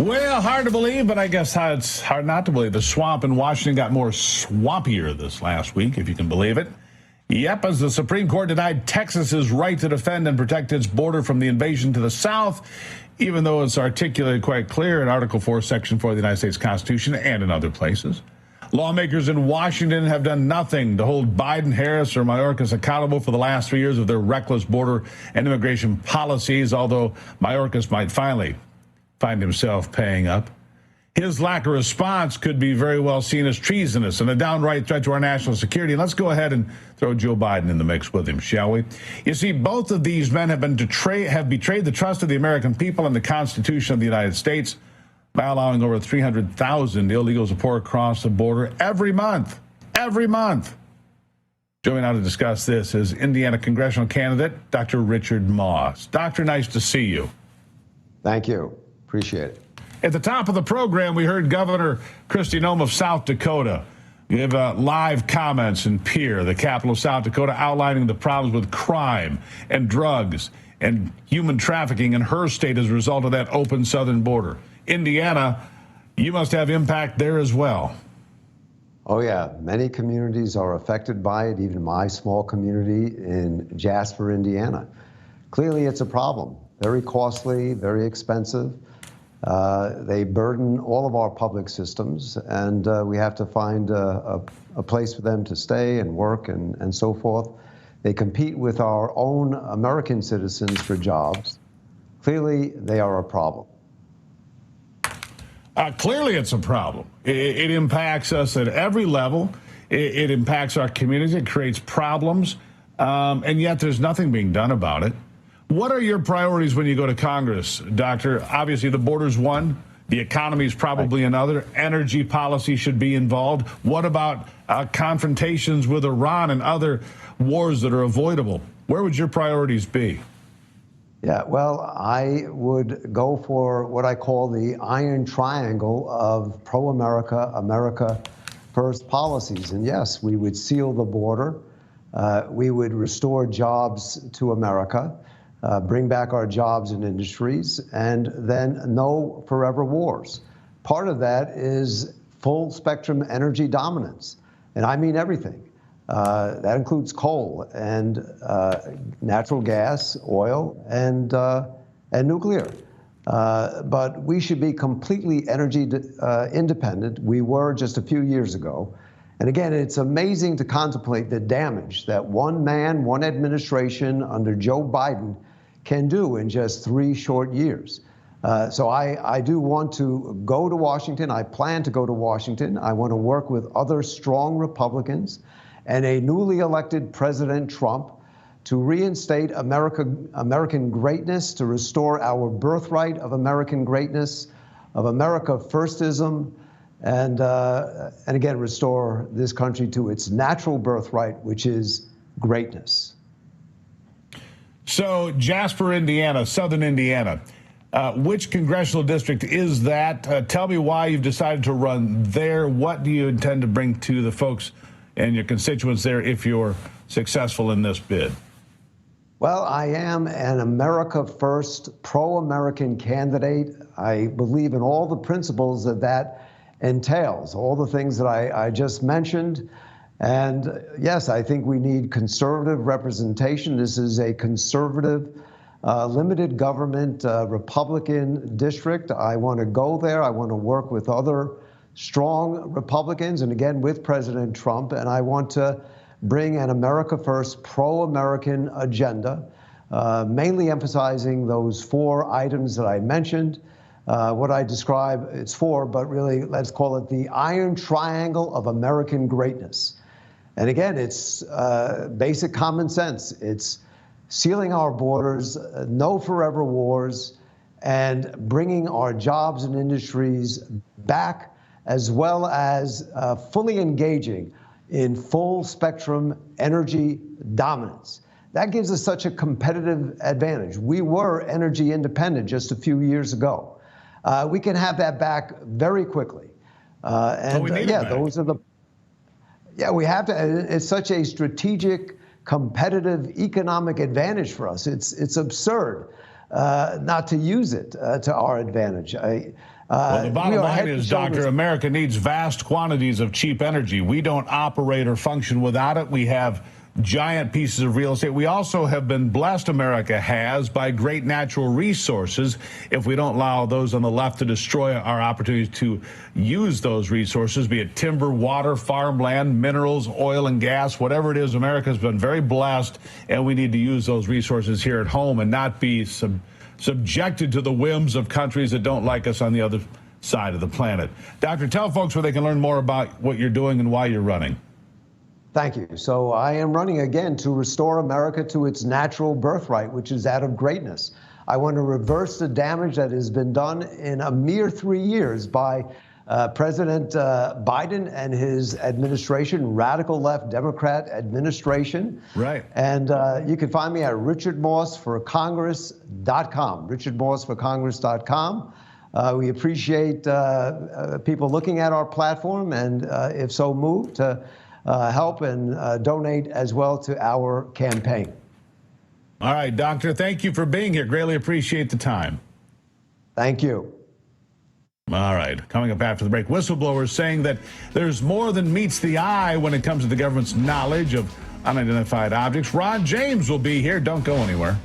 Well, hard to believe, but I guess it's hard not to believe. The swamp in Washington got more swampier this last week, if you can believe it. Yep, as the Supreme Court denied Texas's right to defend and protect its border from the invasion to the south, even though it's articulated quite clear in Article 4, Section 4 of the United States Constitution and in other places. Lawmakers in Washington have done nothing to hold Biden, Harris, or Mayorkas accountable for the last 3 years of their reckless border and immigration policies, although Mayorkas might finally find himself paying up. His lack of response could be very well seen as treasonous and a downright threat to our national security. And let's go ahead and throw Joe Biden in the mix with him, shall we? You see, both of these men have betrayed the trust of the American people and the Constitution of the United States by allowing over 300,000 illegals to pour across the border every month. Every month. Joining now to discuss this is Indiana congressional candidate Dr. Richard Moss. Doctor, nice to see you. Thank you. Appreciate it. At the top of the program, we heard Governor Kristi Noem of South Dakota give live comments in Pierre, the capital of South Dakota, outlining the problems with crime and drugs and human trafficking in her state as a result of that open southern border. Indiana, you must have impact there as well. Oh, yeah. Many communities are affected by it, even my small community in Jasper, Indiana. Clearly, it's a problem. Very costly, very expensive. They burden all of our public systems, and we have to find a place for them to stay and work and so forth. They compete with our own American citizens for jobs. Clearly, they are a problem. Clearly, it's a problem. It impacts us at every level. It impacts our communities. It creates problems, and yet there's nothing being done about it. What are your priorities when you go to Congress, Doctor? Obviously, the border's one. The economy is probably another. Energy policy should be involved. What about confrontations with Iran and other wars that are avoidable? Where would your priorities be? Yeah, well, I would go for what I call the iron triangle of pro-America, America first policies. And yes, we would seal the border. We would restore jobs to America. Bring back our jobs and industries, and then no forever wars. Part of that is full spectrum energy dominance, and I mean everything. That includes coal and natural gas, oil, and nuclear. But we should be completely energy independent. We were just a few years ago. And again, it's amazing to contemplate the damage that one man, one administration under Joe Biden can do in just 3 short years. So I do want to go to Washington. I plan to go to Washington. I want to work with other strong Republicans and a newly elected President Trump to reinstate American greatness, to restore our birthright of American greatness, of America firstism, and again, restore this country to its natural birthright, which is greatness. So Jasper, Indiana, southern Indiana, which congressional district is that? Tell me why you've decided to run there. What do you intend to bring to the folks and your constituents there if you're successful in this bid? Well, I am an America First, pro-American candidate. I believe in all the principles that entails, all the things that I just mentioned. And yes, I think we need conservative representation. This is a conservative, limited government Republican district. I want to go there. I want to work with other strong Republicans and again with President Trump. And I want to bring an America First, pro-American agenda, mainly emphasizing those 4 items that I mentioned. What I describe, it's 4, but really let's call it the iron triangle of American greatness. And again, it's basic common sense. It's sealing our borders, no forever wars, and bringing our jobs and industries back, as well as fully engaging in full spectrum energy dominance. That gives us such a competitive advantage. We were energy independent just a few years ago. We can have that back very quickly. Those are the. Yeah, we have to. It's such a strategic, competitive, economic advantage for us. It's absurd not to use it to our advantage. Well, the We bottom are line head is, and shoulders- Doctor, America needs vast quantities of cheap energy. We don't operate or function without it. We have giant pieces of real estate. We also have been blessed, America has, by great natural resources. If we don't allow those on the left to destroy our opportunities to use those resources, be it timber, water, farmland, minerals, oil and gas, whatever it is, America's been very blessed, and we need to use those resources here at home and not be subjected to the whims of countries that don't like us on the other side of the planet. Doctor, tell folks where they can learn more about what you're doing and why you're running. Thank you. So I am running again to restore America to its natural birthright, which is that of greatness. I want to reverse the damage that has been done in a mere 3 years by President Biden and his administration, radical left Democrat administration. Right. And you can find me at richardmossforcongress.com, richardmossforcongress.com. We appreciate people looking at our platform and, if so moved, to help and donate as well to our campaign. All right, Doctor, thank you for being here. Greatly appreciate the time. Thank you. All right, coming up after the break, whistleblowers saying that there's more than meets the eye when it comes to the government's knowledge of unidentified objects. Ron James will be here. Don't go anywhere.